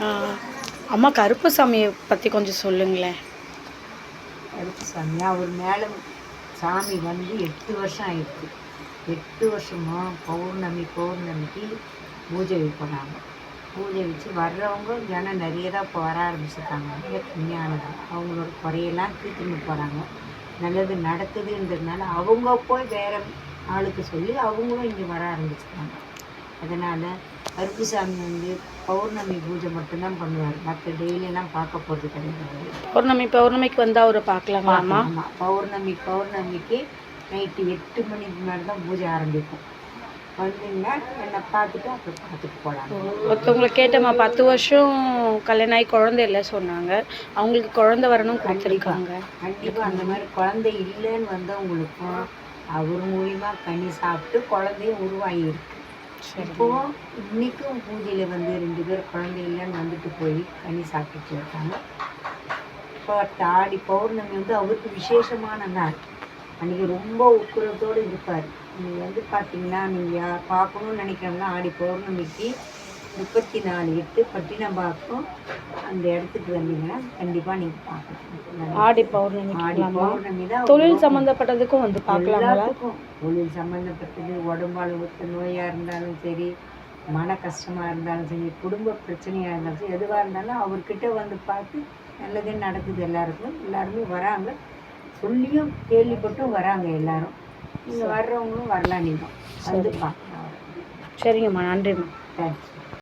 ஆ. அம்மா கருப்புசாமியை பற்றி கொஞ்சம் சொல்லுங்களேன். கருப்புசாமி அவர் மேலே சாமி வந்து 8 வருஷம் ஆயிடுச்சு. 8 வருஷமும் பௌர்ணமிக்கு பூஜை வைப்போம். பூஜை வச்சு வர்றவங்க ஜனம் நிறைய தான் இப்போ வர ஆரம்பிச்சிருக்காங்க. நிறைய கம்மியானது அவங்களோட குறையெல்லாம் தீர்த்துன்னு போகிறாங்க. நல்லது நடக்குதுன்றதுனால அவங்க போய் வேறு ஆளுக்கு சொல்லி அவங்களும் இங்கே வர ஆரம்பிச்சிருக்காங்க. அதனால் கருப்புசாமி வந்து பௌர்ணமி பூஜை மட்டும்தான் பண்ணுவார். மற்ற டெய்லியெல்லாம் பார்க்க போகிறது கிடையாது. பௌர்ணமிக்கு வந்தால் அவரை பார்க்கலாமா? ஆமாம், பௌர்ணமிக்கு நைட்டு 8 மணிக்கு மேலே தான் பூஜை ஆரம்பிக்கும். வந்தீங்கன்னா என்னை பார்த்துட்டு அப்புறம் பார்த்துட்டு போகலாம். ஒருத்தவங்களை கேட்டம்மா 10 வருஷம் கல்யாணம் ஆகி குழந்தை இல்லை சொன்னாங்க. அவங்களுக்கு குழந்தை வரணும் கொடுத்துருக்காங்க. கண்டிப்பாக அந்த மாதிரி குழந்தை இல்லைன்னு வந்தவங்களுக்கும் அவர் மூலிமா கனி சாப்பிட்டு குழந்தையும் உருவாகியிருக்கு. இப்போவும் இன்றைக்கும் பூஜையில் வந்து 2 பேர் குழந்தை இல்லைன்னு வந்துட்டு போய் கனி சாப்பிட்டுட்டு இருக்காங்க. இப்போ ஆடி பௌர்ணமி வந்து அவருக்கு விசேஷமான நாள். அன்றைக்கி ரொம்ப உக்குரத்தோடு இருப்பார். நீங்கள் வந்து பார்த்தீங்கன்னா நீங்கள் பார்க்கணுன்னு நினைக்கிறோம்னா ஆடி பௌர்ணமிக்கு 34/8 பட்டினப்பாக்கம் அந்த இடத்துக்கு வந்தீங்கன்னா கண்டிப்பாக நீங்கள் பார்க்கலாம். ஆடி பௌர்ணமி தான் தொழில் சம்மந்தப்பட்டதுக்கும் வந்து பார்க்கலாம். எல்லாத்துக்கும் தொழில் சம்மந்தப்பட்டது, உடம்பால் ஒத்த நோயாக இருந்தாலும் சரி, மன கஷ்டமாக இருந்தாலும் சரி, குடும்ப பிரச்சனையாக இருந்தாலும் சரி, எதுவாக இருந்தாலும் அவர்கிட்ட வந்து பார்த்து நல்லதே நடக்குது. எல்லாருமே வராங்க. சொல்லியும் கேள்விப்பட்டும் வராங்க எல்லாரும். நீங்கள் வர்றவங்களும் வரலாம். நீங்கள் வந்து பார்க்கலாம். சரிங்கம்மா, நன்றிம்மா. தேங்க்ஸ்.